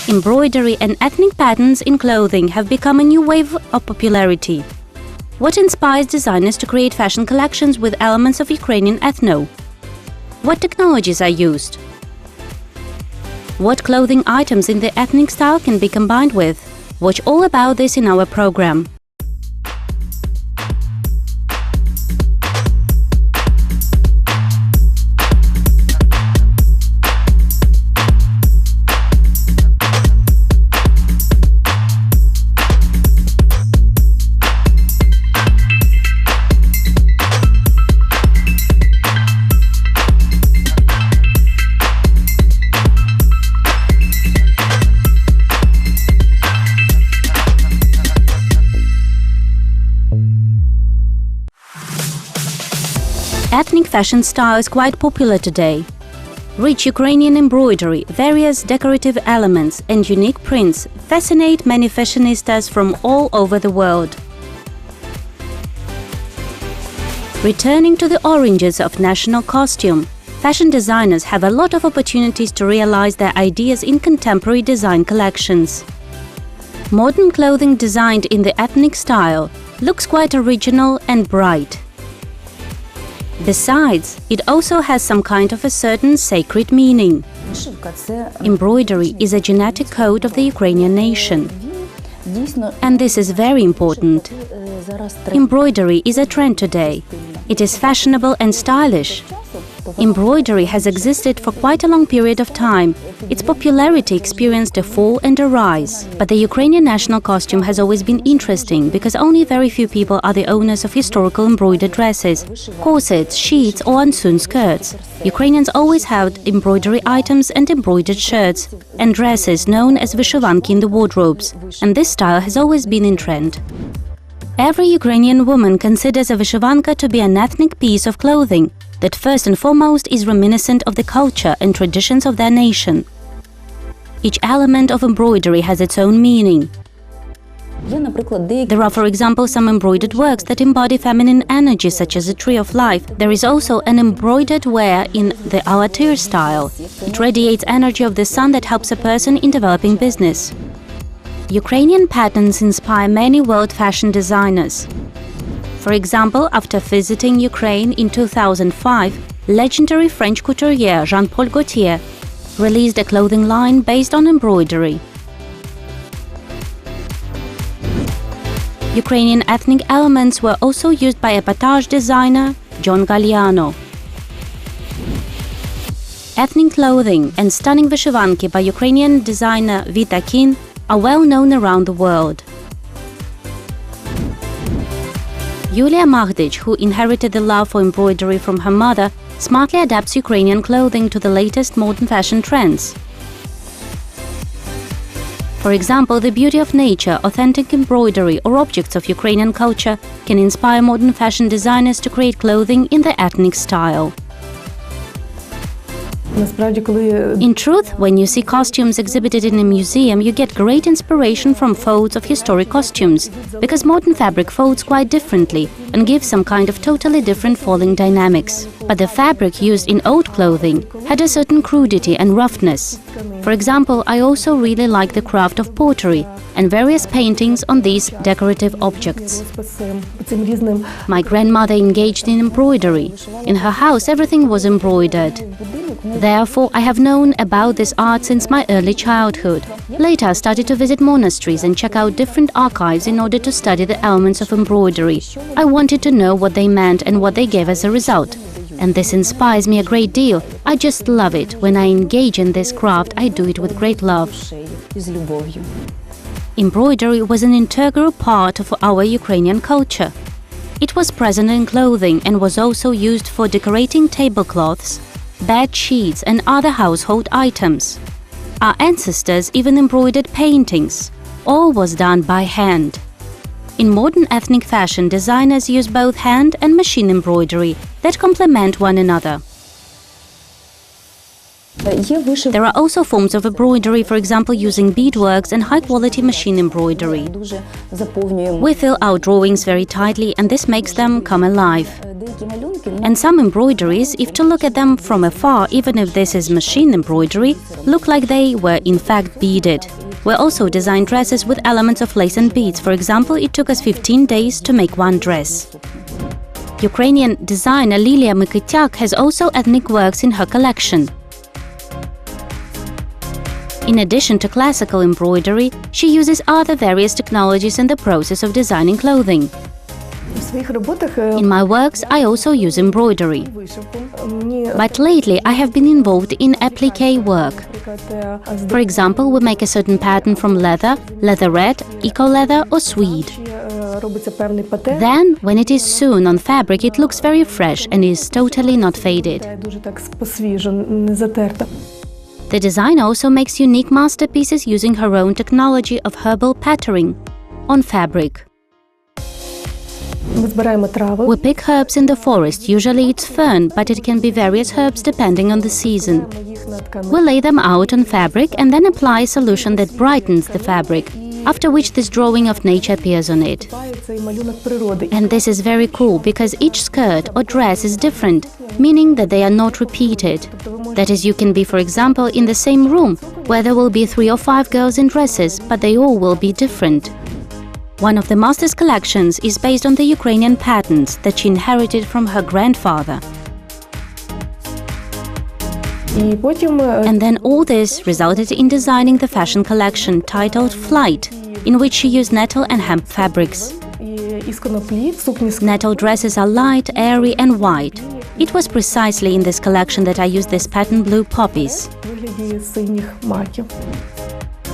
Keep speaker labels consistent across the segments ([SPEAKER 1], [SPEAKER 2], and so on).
[SPEAKER 1] Embroidery and ethnic patterns in clothing have become a new wave of popularity. What inspires designers to create fashion collections with elements of Ukrainian ethno? What technologies are used? What clothing items in the ethnic style can be combined with? Watch all about this in our program. Ethnic fashion style is quite popular today. Rich Ukrainian embroidery, various decorative elements and unique prints fascinate many fashionistas from all over the world. Returning to the origins of national costume, fashion designers have a lot of opportunities to realize their ideas in contemporary design collections. Modern clothing designed in the ethnic style looks quite original and bright. Besides, it also has some kind of a certain sacred meaning. Embroidery is a genetic code of the Ukrainian nation. And this is very important. Embroidery is a trend today. It is fashionable and stylish. Embroidery has existed for quite a long period of time. Its popularity experienced a fall and a rise. But the Ukrainian national costume has always been interesting because only very few people are the owners of historical embroidered dresses, corsets, sheets or unsewn skirts. Ukrainians always had embroidery items and embroidered shirts and dresses known as vyshivanki in the wardrobes, and this style has always been in trend. Every Ukrainian woman considers a vyshivanka to be an ethnic piece of clothing that first and foremost is reminiscent of the culture and traditions of their nation. Each element of embroidery has its own meaning. There are, for example, some embroidered works that embody feminine energy, such as a tree of life. There is also an embroidered wear in the alatir style. It radiates energy of the sun that helps a person in developing business. Ukrainian patterns inspire many world fashion designers. For example, after visiting Ukraine in 2005, legendary French couturier Jean-Paul Gaultier released a clothing line based on embroidery. Ukrainian ethnic elements were also used by epatage designer John Galliano. Ethnic clothing and stunning vyshivanki by Ukrainian designer Vita Kin are well known around the world. Yulia Magdych, who inherited the love for embroidery from her mother, smartly adapts Ukrainian clothing to the latest modern fashion trends. For example, the beauty of nature, authentic embroidery or objects of Ukrainian culture can inspire modern fashion designers to create clothing in the ethnic style. In truth, when you see costumes exhibited in a museum, you get great inspiration from folds of historic costumes, because modern fabric folds quite differently and gives some kind of totally different falling dynamics. But the fabric used in old clothing had a certain crudity and roughness. For example, I also really like the craft of pottery and various paintings on these decorative objects. My grandmother engaged in embroidery. In her house, everything was embroidered. Therefore, I have known about this art since my early childhood. Later, I started to visit monasteries and check out different archives in order to study the elements of embroidery. I wanted to know what they meant and what they gave as a result. And this inspires me a great deal. I just love it. When I engage in this craft, I do it with great love. Embroidery was an integral part of our Ukrainian culture. It was present in clothing and was also used for decorating tablecloths, bed sheets and other household items. Our ancestors even embroidered paintings. All was done by hand. In modern ethnic fashion, designers use both hand and machine embroidery that complement one another. There are also forms of embroidery, for example, using beadworks and high-quality machine embroidery. We fill our drawings very tightly, and this makes them come alive. And some embroideries, if to look at them from afar, even if this is machine embroidery, look like they were in fact beaded. We also design dresses with elements of lace and beads. For example, it took us 15 days to make one dress. Ukrainian designer Lilia Mikityak has also ethnic works in her collection. In addition to classical embroidery, she uses other various technologies in the process of designing clothing. In my works, I also use embroidery. But lately, I have been involved in appliqué work. For example, we make a certain pattern from leather, leatherette, eco-leather or suede. Then, when it is sewn on fabric, it looks very fresh and is totally not faded. The designer also makes unique masterpieces using her own technology of herbal patterning on fabric. We pick herbs in the forest. Usually it's fern, but it can be various herbs depending on the season. We lay them out on fabric and then apply a solution that brightens the fabric, after which this drawing of nature appears on it. And this is very cool, because each skirt or dress is different, meaning that they are not repeated. That is, you can be, for example, in the same room, where there will be 3 or 5 girls in dresses, but they all will be different. One of the master's collections is based on the Ukrainian patterns that she inherited from her grandfather. And then all this resulted in designing the fashion collection titled Flight, in which she used nettle and hemp fabrics. Nettle dresses are light, airy and white. It was precisely in this collection that I used this pattern blue poppies.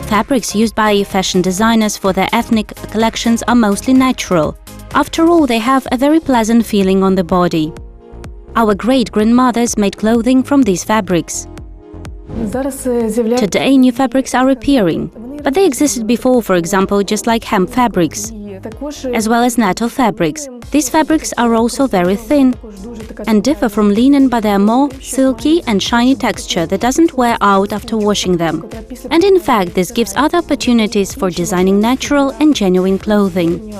[SPEAKER 1] Fabrics used by fashion designers for their ethnic collections are mostly natural. After all, they have a very pleasant feeling on the body. Our great-grandmothers made clothing from these fabrics. Today, new fabrics are appearing, but they existed before, for example, just like hemp fabrics, as well as nettle fabrics. These fabrics are also very thin and differ from linen, but they are more silky and shiny texture that doesn't wear out after washing them. And in fact, this gives other opportunities for designing natural and genuine clothing.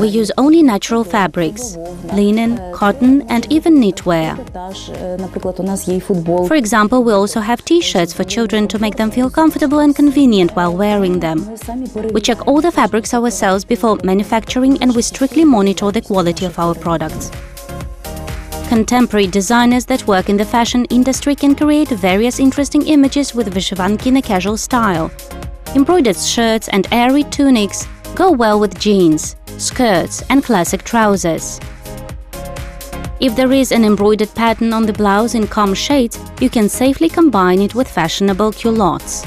[SPEAKER 1] We use only natural fabrics: linen, cotton and even knitwear. For example, we also have t-shirts for children to make them feel comfortable and convenient while wearing them. We check all the fabrics ourselves before manufacturing, and we strictly monitor the quality of our products. Contemporary designers that work in the fashion industry can create various interesting images with vyshyvanki in a casual style. Embroidered shirts and airy tunics go well with jeans, skirts and classic trousers. If there is an embroidered pattern on the blouse in calm shades, you can safely combine it with fashionable culottes.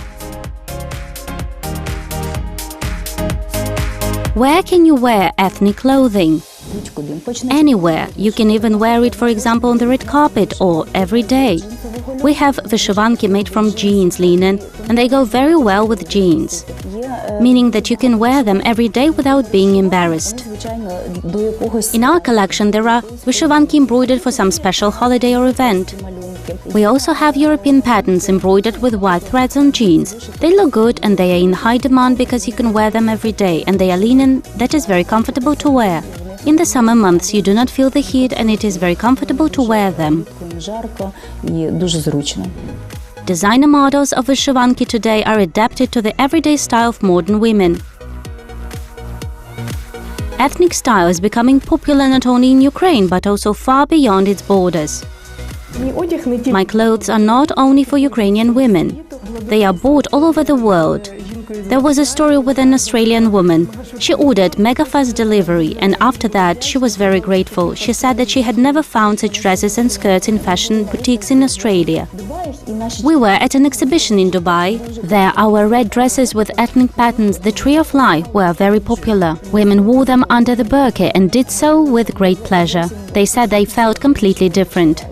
[SPEAKER 1] Where can you wear ethnic clothing? Anywhere. You can even wear it, for example, on the red carpet or every day. We have vyshyvanki made from jeans linen, and they go very well with jeans, meaning that you can wear them every day without being embarrassed. In our collection, there are vyshyvanki embroidered for some special holiday or event. We also have European patterns embroidered with white threads on jeans. They look good and they are in high demand because you can wear them every day, and they are linen that is very comfortable to wear. In the summer months you do not feel the heat and it is very comfortable to wear them. Designer models of vyshyvanki today are adapted to the everyday style of modern women. Ethnic style is becoming popular not only in Ukraine but also far beyond its borders. My clothes are not only for Ukrainian women. They are bought all over the world. There was a story with an Australian woman. She ordered mega-fast delivery, and after that she was very grateful. She said that she had never found such dresses and skirts in fashion boutiques in Australia. We were at an exhibition in Dubai. There, our red dresses with ethnic patterns, the Tree of Life, were very popular. Women wore them under the burqa and did so with great pleasure. They said they felt completely different.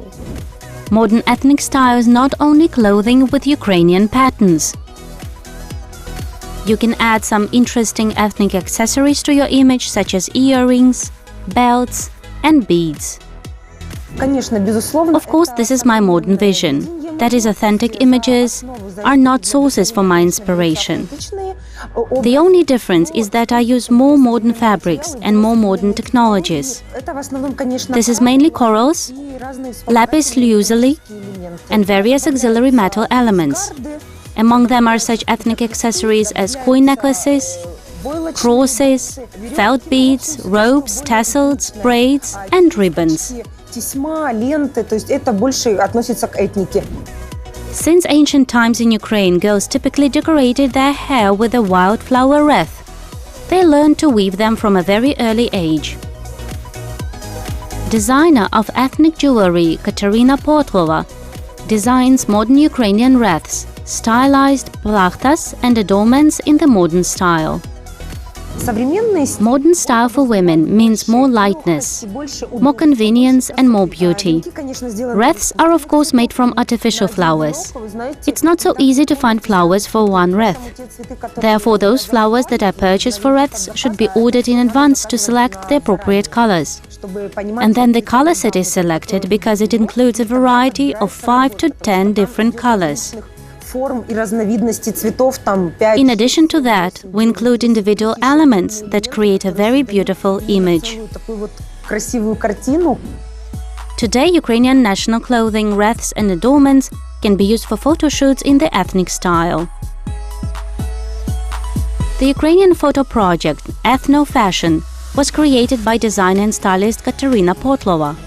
[SPEAKER 1] Modern ethnic style is not only clothing with Ukrainian patterns. You can add some interesting ethnic accessories to your image, such as earrings, belts and beads. Of course, this is my modern vision. That is, authentic images are not sources for my inspiration. The only difference is that I use more modern fabrics and more modern technologies. This is mainly corals, lapis lazuli, and various auxiliary metal elements. Among them are such ethnic accessories as coin necklaces, crosses, felt beads, ropes, tassels, braids, and ribbons. Since ancient times in Ukraine, girls typically decorated their hair with a wildflower wreath. They learned to weave them from a very early age. Designer of ethnic jewelry Katerina Potlova designs modern Ukrainian wreaths, stylized plakhtas and adornments in the modern style. Modern style for women means more lightness, more convenience and more beauty. Wreaths are of course made from artificial flowers. It's not so easy to find flowers for one wreath. Therefore, those flowers that I purchase for wreaths should be ordered in advance to select the appropriate colors. And then the color set is selected because it includes a variety of 5 to 10 different colors. In addition to that, we include individual elements that create a very beautiful image. Today, Ukrainian national clothing, wreaths and adornments can be used for photo shoots in the ethnic style. The Ukrainian photo project, Ethno Fashion, was created by designer and stylist Katerina Potlova.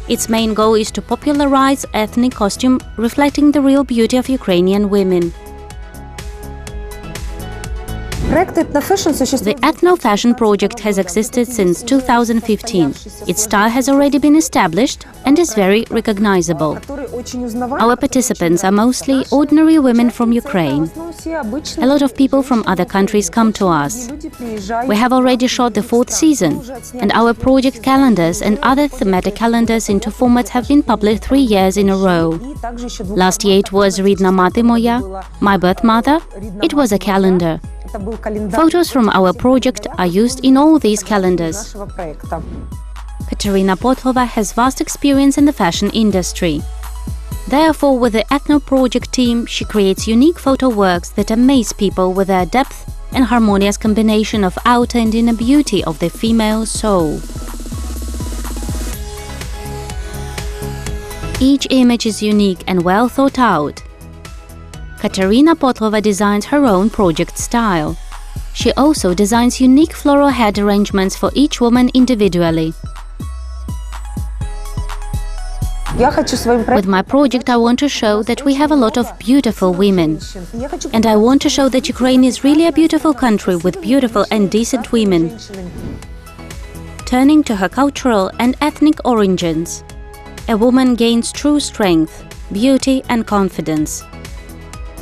[SPEAKER 1] Its main goal is to popularize ethnic costume reflecting the real beauty of Ukrainian women. The Ethno Fashion project has existed since 2015. Its style has already been established and is very recognizable. Our participants are mostly ordinary women from Ukraine. A lot of people from other countries come to us. We have already shot the 4th season, and our project calendars and other thematic calendars into formats have been published 3 years in a row. Last year it was Ridna Mati Moya, My Birth Mother. It was a calendar. Photos from our project are used in all these calendars. Katerina Potlova has vast experience in the fashion industry. Therefore, with the Ethno project team, she creates unique photo works that amaze people with their depth and harmonious combination of outer and inner beauty of the female soul. Each image is unique and well thought out. Katerina Potlova designs her own project style. She also designs unique floral head arrangements for each woman individually. With my project, I want to show that we have a lot of beautiful women. And I want to show that Ukraine is really a beautiful country with beautiful and decent women. Turning to her cultural and ethnic origins, a woman gains true strength, beauty and confidence.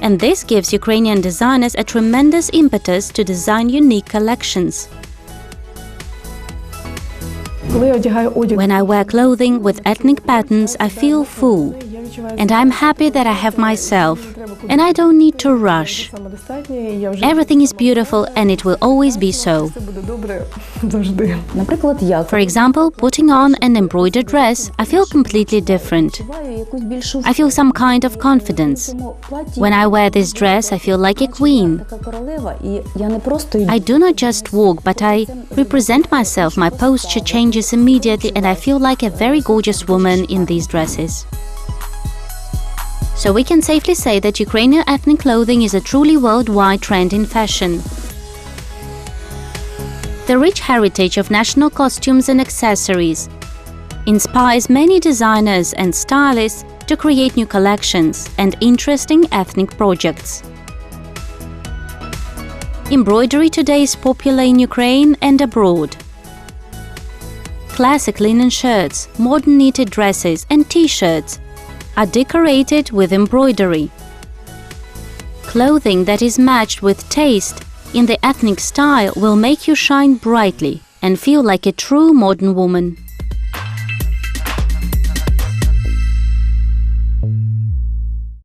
[SPEAKER 1] And this gives Ukrainian designers a tremendous impetus to design unique collections. When I wear clothing with ethnic patterns, I feel full. And I'm happy that I have myself, and I don't need to rush. Everything is beautiful, and it will always be so. For example, putting on an embroidered dress, I feel completely different. I feel some kind of confidence. When I wear this dress, I feel like a queen. I do not just walk, but I represent myself. My posture changes immediately, and I feel like a very gorgeous woman in these dresses. So we can safely say that Ukrainian ethnic clothing is a truly worldwide trend in fashion. The rich heritage of national costumes and accessories inspires many designers and stylists to create new collections and interesting ethnic projects. Embroidery today is popular in Ukraine and abroad. Classic linen shirts, modern knitted dresses and t-shirts are decorated with embroidery. Clothing that is matched with taste in the ethnic style will make you shine brightly and feel like a true modern woman.